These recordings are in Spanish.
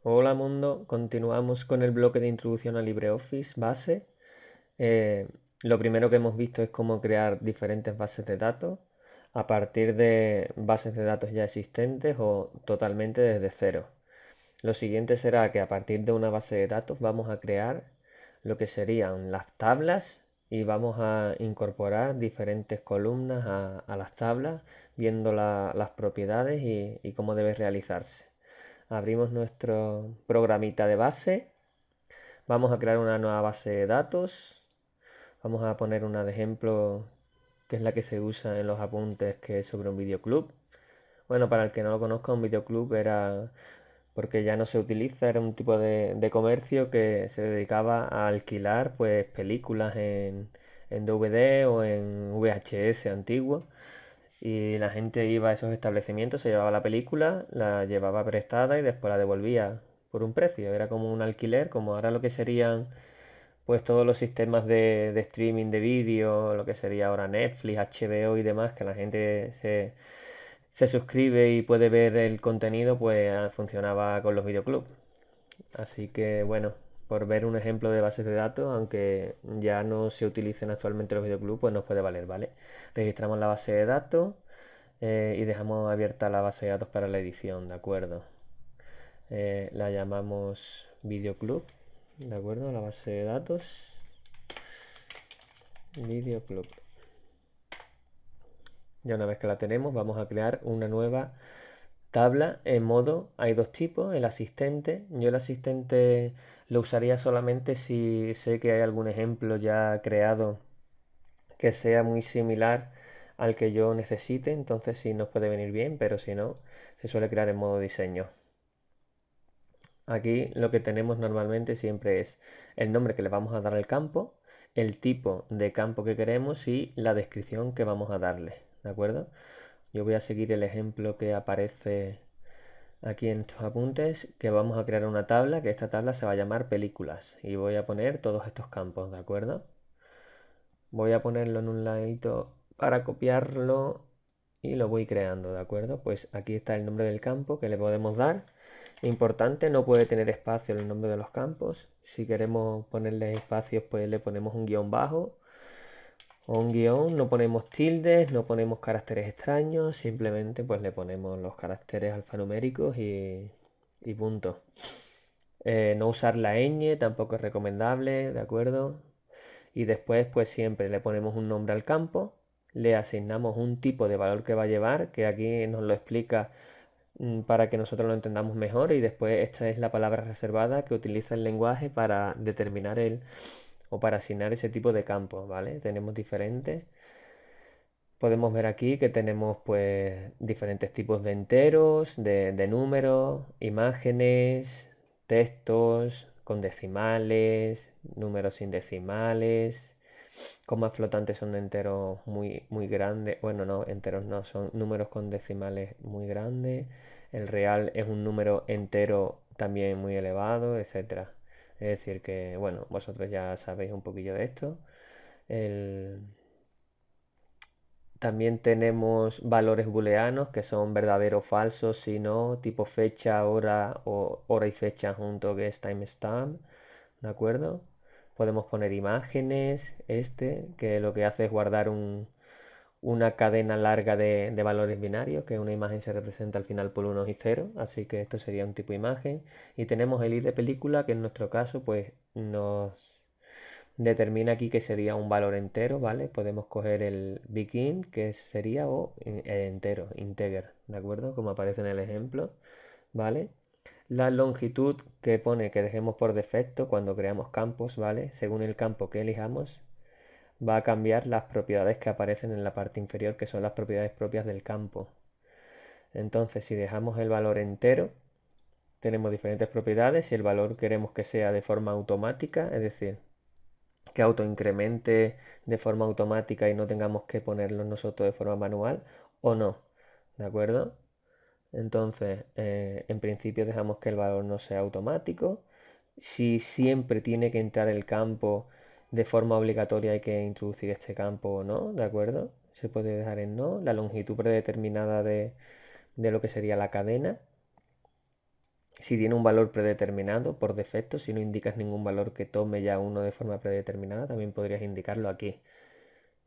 Hola mundo, continuamos con el bloque de introducción a LibreOffice base. Eh, lo primero que hemos visto es cómo crear diferentes bases de datos a partir de bases de datos ya existentes o totalmente desde cero. Lo siguiente será que a partir de una base de datos vamos a crear lo que serían las tablas y vamos a incorporar diferentes columnas a las tablas, viendo las propiedades y cómo debe realizarse. Abrimos nuestro programita de base. Vamos a crear una nueva base de datos. Vamos a poner una de ejemplo, que es la que se usa en los apuntes, que es sobre un videoclub. Bueno, para el que no lo conozca, un videoclub era, porque ya no se utiliza, era un tipo de comercio que se dedicaba a alquilar pues películas en DVD o en VHS antiguo. Y la gente iba a esos establecimientos, se llevaba la película, la llevaba prestada y después la devolvía por un precio. Era como un alquiler, como ahora lo que serían pues todos los sistemas de streaming de vídeo, lo que sería ahora Netflix, HBO y demás, que la gente se suscribe y puede ver el contenido, pues funcionaba con los videoclubs. Así que bueno, por ver un ejemplo de bases de datos, aunque ya no se utilicen actualmente los videoclubs, pues nos puede valer, ¿vale? Registramos la base de datos y dejamos abierta la base de datos para la edición, ¿de acuerdo? La llamamos videoclub, ¿de acuerdo? La base de datos, videoclub. Ya una vez que la tenemos, vamos a crear una nueva tabla en modo, hay dos tipos, el asistente. Yo el asistente lo usaría solamente si sé que hay algún ejemplo ya creado que sea muy similar al que yo necesite, entonces sí nos puede venir bien, pero si no, se suele crear en modo diseño. Aquí lo que tenemos normalmente siempre es el nombre que le vamos a dar al campo, el tipo de campo que queremos y la descripción que vamos a darle, ¿de acuerdo? Yo voy a seguir el ejemplo que aparece aquí en estos apuntes, que vamos a crear una tabla, que esta tabla se va a llamar películas y voy a poner todos estos campos, ¿de acuerdo? Voy a ponerlo en un ladito para copiarlo y lo voy creando, ¿de acuerdo? Pues aquí está el nombre del campo que le podemos dar. Importante, no puede tener espacio el nombre de los campos. Si queremos ponerle espacios, pues le ponemos un guión bajo o un guión. No ponemos tildes, no ponemos caracteres extraños, simplemente pues le ponemos los caracteres alfanuméricos y punto. No usar la ñ tampoco es recomendable, ¿de acuerdo? Y después pues siempre le ponemos un nombre al campo, le asignamos un tipo de valor que va a llevar, que aquí nos lo explica para que nosotros lo entendamos mejor, y después esta es la palabra reservada que utiliza el lenguaje para determinar el o para asignar ese tipo de campo, ¿vale? Tenemos diferentes. Podemos ver aquí que tenemos pues diferentes tipos de enteros, de números, imágenes, textos con decimales, números sin decimales. Comas flotantes son enteros muy grandes. Bueno, no, enteros no, son números con decimales muy grandes. El real es un número entero también muy elevado, etcétera. Es decir que, bueno, vosotros ya sabéis un poquillo de esto. El- También tenemos valores booleanos que son verdadero o falso, si no, tipo fecha, hora o hora y fecha junto, que es timestamp, ¿de acuerdo? Podemos poner imágenes, que lo que hace es guardar una cadena larga de valores binarios, que una imagen se representa al final por unos y ceros, así que esto sería un tipo de imagen. Y tenemos el id de película, que en nuestro caso pues nos determina aquí que sería un valor entero, ¿vale? Podemos coger el begin, que sería o entero, integer, ¿de acuerdo? Como aparece en el ejemplo, ¿vale? La longitud que pone que dejemos por defecto cuando creamos campos, ¿vale? Según el campo que elijamos, va a cambiar las propiedades que aparecen en la parte inferior, que son las propiedades propias del campo. Entonces, si dejamos el valor entero, tenemos diferentes propiedades. Si el valor queremos que sea de forma automática, es decir, que autoincremente de forma automática y no tengamos que ponerlo nosotros de forma manual, o no, ¿de acuerdo? Entonces, en principio dejamos que el valor no sea automático. Si siempre tiene que entrar el campo de forma obligatoria, hay que introducir este campo o no, ¿de acuerdo? Se puede dejar en no. La longitud predeterminada de lo que sería la cadena. si tiene un valor predeterminado por defecto, si no indicas ningún valor que tome ya uno de forma predeterminada, también podrías indicarlo aquí.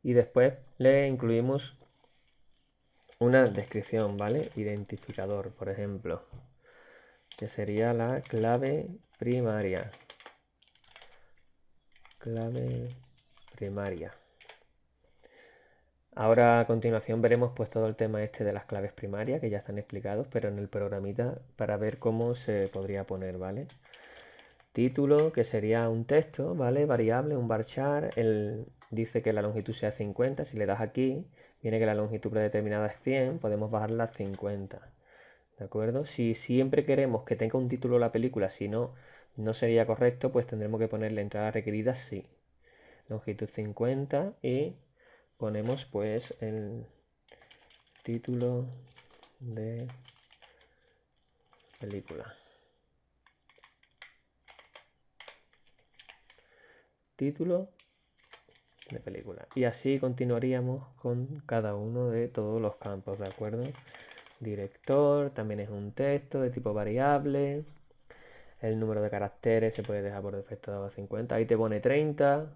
Y después le incluimos una descripción, ¿vale? Identificador, por ejemplo, que sería la clave primaria. Clave primaria. Ahora a continuación veremos pues todo el tema este de las claves primarias que ya están explicados, pero en el programita para ver cómo se podría poner, ¿vale? Título, que sería un texto, ¿vale? Variable, un varchar. Él dice que la longitud sea 50. Si le das aquí, viene que la longitud predeterminada es 100. Podemos bajarla a 50. ¿De acuerdo? Si siempre queremos que tenga un título la película, si no, no sería correcto, pues tendremos que ponerle entrada requerida sí. Longitud 50 y ponemos pues el título de película. Título de película. Y así continuaríamos con cada uno de todos los campos, ¿de acuerdo? Director, también es un texto de tipo variable. El número de caracteres se puede dejar por defecto dado a 50. Ahí te pone 30.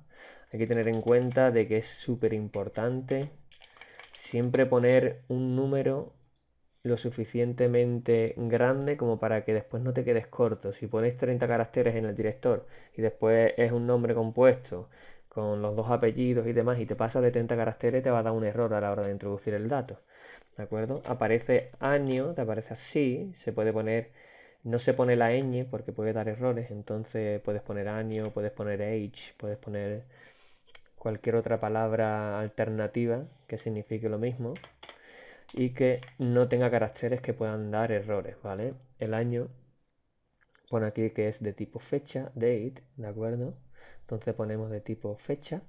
Hay que tener en cuenta de que es súper importante siempre poner un número lo suficientemente grande como para que después no te quedes corto. Si pones 30 caracteres en el director y después es un nombre compuesto con los dos apellidos y demás y te pasa de 30 caracteres, te va a dar un error a la hora de introducir el dato. ¿De acuerdo? Aparece año, te aparece así, se puede poner, no se pone la ñ porque puede dar errores, entonces puedes poner año, puedes poner age, puedes poner cualquier otra palabra alternativa que signifique lo mismo y que no tenga caracteres que puedan dar errores, ¿vale? El año pone aquí que es de tipo fecha, date, ¿de acuerdo? Entonces ponemos de tipo fecha.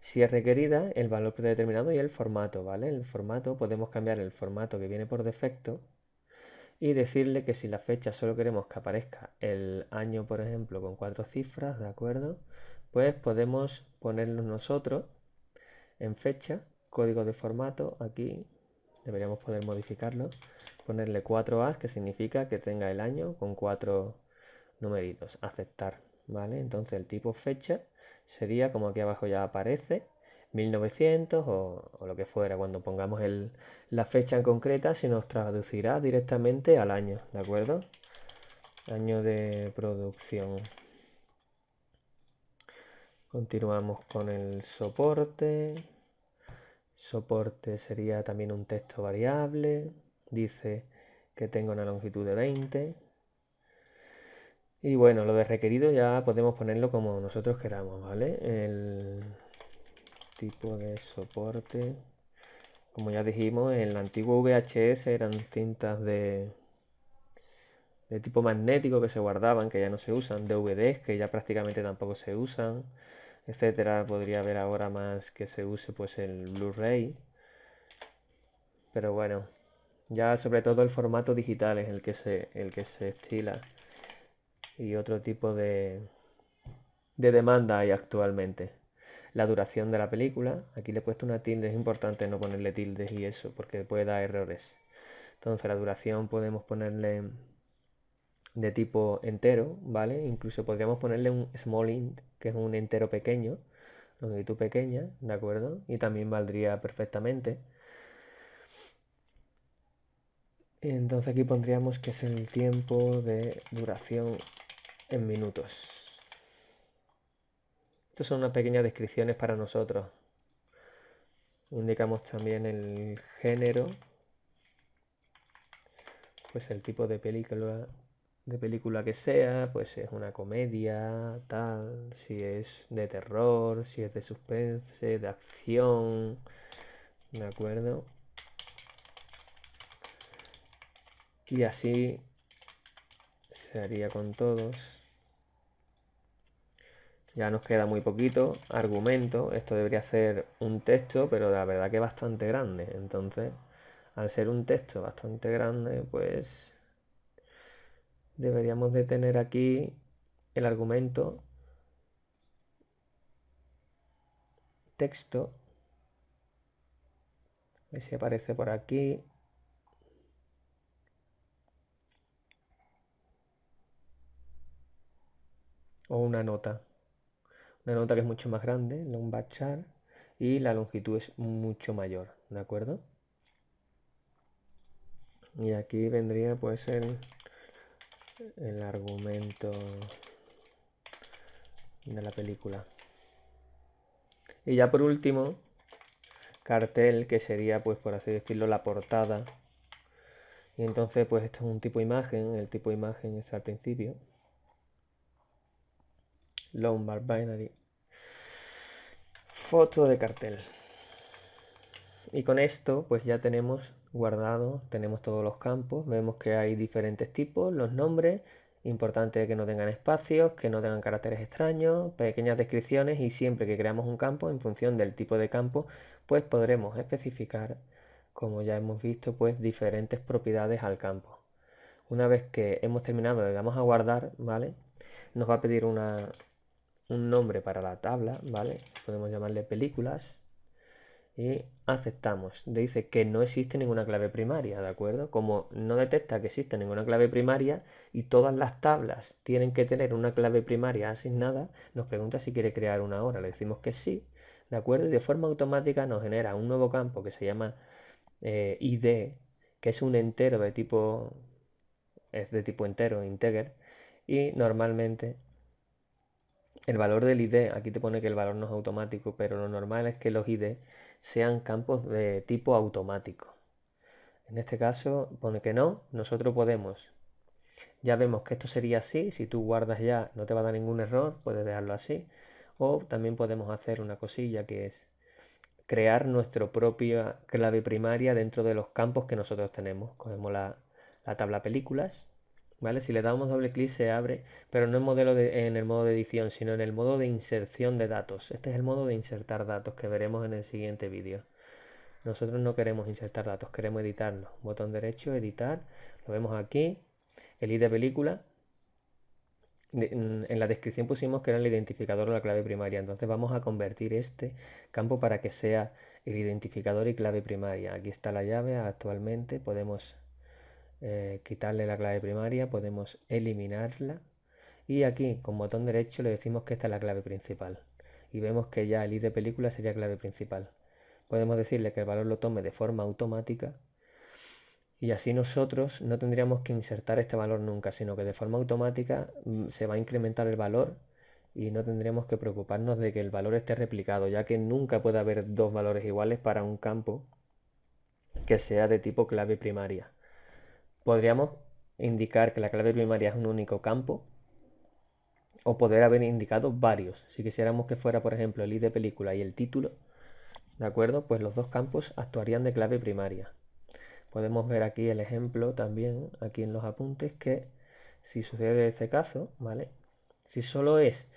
Si es requerida, el valor predeterminado y el formato, ¿vale? El formato, podemos cambiar el formato que viene por defecto y decirle que si la fecha solo queremos que aparezca el año, por ejemplo, con 4 cifras, ¿de acuerdo? Pues podemos ponerlo nosotros en fecha, código de formato, aquí deberíamos poder modificarlo, ponerle 4A, que significa que tenga el año con 4 numeritos, aceptar, ¿vale? Entonces el tipo fecha sería como aquí abajo ya aparece, 1900 o lo que fuera. Cuando pongamos la fecha en concreta se nos traducirá directamente al año, ¿de acuerdo? Año de producción. Continuamos con el soporte. Soporte sería también un texto variable. Dice que tenga una longitud de 20. Y bueno, lo de requerido ya podemos ponerlo como nosotros queramos, ¿vale? El tipo de soporte. Como ya dijimos, en el antiguo VHS eran cintas de tipo magnético que se guardaban, que ya no se usan, DVDs que ya prácticamente tampoco se usan, etcétera. Podría haber ahora más que se use pues el Blu-ray. Pero bueno, ya sobre todo el formato digital es el que se estila. Y otro tipo de demanda hay actualmente. La duración de la película, aquí le he puesto una tilde, es importante no ponerle tildes y eso, porque puede dar errores. Entonces la duración podemos ponerle de tipo entero, ¿vale? Incluso podríamos ponerle un small int, que es un entero pequeño, longitud pequeña, ¿de acuerdo? Y también valdría perfectamente. Entonces aquí pondríamos que es el tiempo de duración en minutos. Estas son unas pequeñas descripciones para nosotros. Indicamos también el género, pues el tipo de película que sea, pues es una comedia, tal, si es de terror, si es de suspense, de acción, ¿de acuerdo? Y así se haría con todos. Ya nos queda muy poquito argumento. Esto debería ser un texto, pero la verdad que es bastante grande. Entonces, al ser un texto bastante grande, pues deberíamos de tener aquí el argumento texto. A ver si aparece por aquí. o una nota. Una nota que es mucho más grande, long varchar, y la longitud es mucho mayor, ¿de acuerdo? Y aquí vendría pues el argumento de la película. Y ya por último, cartel, que sería pues por así decirlo la portada. Y entonces pues esto es un tipo de imagen, el tipo de imagen está al principio. Lombard Binary. Foto de cartel. Y con esto pues ya tenemos guardado, tenemos todos los campos, vemos que hay diferentes tipos, los nombres, importante que no tengan espacios, que no tengan caracteres extraños, pequeñas descripciones, y siempre que creamos un campo en función del tipo de campo pues podremos especificar, como ya hemos visto, pues diferentes propiedades al campo. Una vez que hemos terminado le damos a guardar, ¿vale? Nos va a pedir un nombre para la tabla, ¿vale? Podemos llamarle películas y aceptamos. Dice que no existe ninguna clave primaria, ¿de acuerdo? Como no detecta que existe ninguna clave primaria y todas las tablas tienen que tener una clave primaria asignada, nos pregunta si quiere crear una ahora. Le decimos que sí, ¿de acuerdo? Y de forma automática nos genera un nuevo campo que se llama ID, que es un entero de tipo, es de tipo entero, integer, y normalmente el valor del ID, aquí te pone que el valor no es automático, pero lo normal es que los ID sean campos de tipo automático. En este caso pone que no, nosotros podemos, ya vemos que esto sería así, si tú guardas ya no te va a dar ningún error, puedes dejarlo así, o también podemos hacer una cosilla que es crear nuestra propia clave primaria dentro de los campos que nosotros tenemos. Cogemos la tabla películas, ¿vale? Si le damos doble clic se abre, pero no en el modo de edición, sino en el modo de inserción de datos. Este es el modo de insertar datos que veremos en el siguiente vídeo. Nosotros no queremos insertar datos, queremos editarlos. Botón derecho, editar, lo vemos aquí, el ID de película. En la descripción pusimos que era el identificador o la clave primaria, entonces vamos a convertir este campo para que sea el identificador y clave primaria. Aquí está la llave actualmente, podemos quitarle la clave primaria, podemos eliminarla y aquí con botón derecho le decimos que esta es la clave principal y vemos que ya el ID de película sería clave principal. Podemos decirle que el valor lo tome de forma automática y así nosotros no tendríamos que insertar este valor nunca, sino que de forma automática se va a incrementar el valor y no tendríamos que preocuparnos de que el valor esté replicado, ya que nunca puede haber dos valores iguales para un campo que sea de tipo clave primaria. Podríamos indicar que la clave primaria es un único campo o poder haber indicado varios. Si quisiéramos que fuera, por ejemplo, el ID de película y el título, ¿de acuerdo? Pues los dos campos actuarían de clave primaria. Podemos ver aquí el ejemplo también, aquí en los apuntes, que si sucede este caso, ¿vale? Si solo es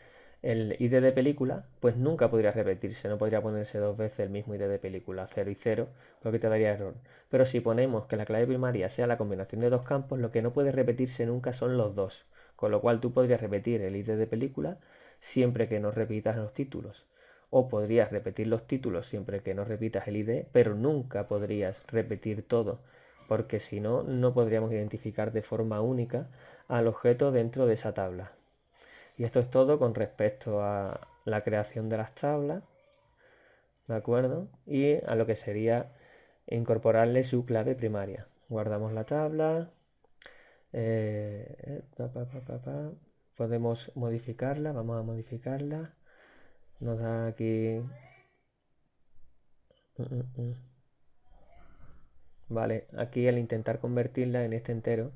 el ID de película, pues nunca podría repetirse, no podría ponerse dos veces el mismo ID de película, 0 y 0, porque te daría error. Pero si ponemos que la clave primaria sea la combinación de dos campos, lo que no puede repetirse nunca son los dos, con lo cual tú podrías repetir el ID de película siempre que no repitas los títulos. O podrías repetir los títulos siempre que no repitas el ID, pero nunca podrías repetir todo, porque si no, no podríamos identificar de forma única al objeto dentro de esa tabla. Y esto es todo con respecto a la creación de las tablas, ¿de acuerdo? Y a lo que sería incorporarle su clave primaria. Guardamos la tabla, podemos modificarla, vamos a modificarla. Nos da aquí... Vale, aquí al intentar convertirla en este entero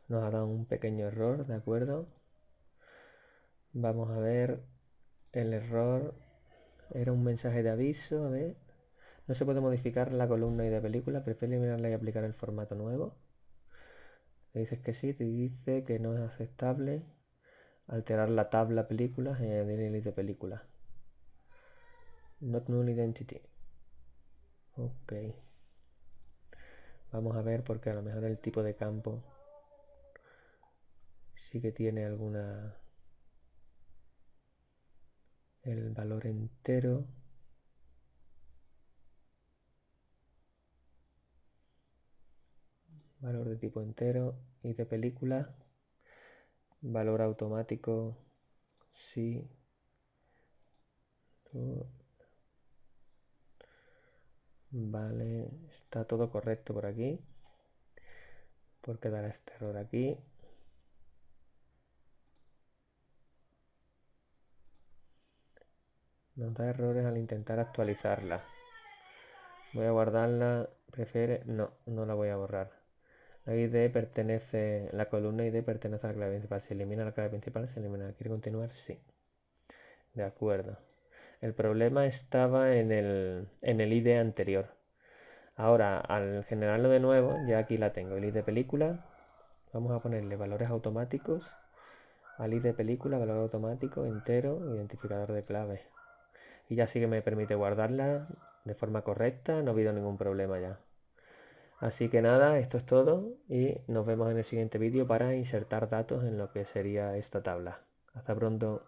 nos ha dado un pequeño error, ¿de acuerdo? Vamos a ver el error. Era un mensaje de aviso, a ver. No se puede modificar la columna y de película, prefiero eliminarla y aplicar el formato nuevo. Te dices que sí, te dice que no es aceptable alterar la tabla películas y añadir el de película. Not null identity. Ok. Vamos a ver porque a lo mejor el tipo de campo sí que tiene alguna... El valor entero. Valor de tipo entero y de película. Valor automático sí. Vale, está todo correcto por aquí. ¿Por qué dará este error aquí? Nos da errores al intentar actualizarla. Voy a guardarla. ¿Prefiere? No, no la voy a borrar. La ID pertenece, la columna ID pertenece a la clave principal. Si elimina la clave principal, se elimina. ¿Quiere continuar? Sí. De acuerdo. El problema estaba en el ID anterior. Ahora, al generarlo de nuevo, ya aquí la tengo. El ID película. Vamos a ponerle valores automáticos. Al ID película, valor automático, entero, identificador de clave. Y ya sí que me permite guardarla de forma correcta. No ha habido ningún problema ya. Así que nada, esto es todo y nos vemos en el siguiente vídeo para insertar datos en lo que sería esta tabla. Hasta pronto.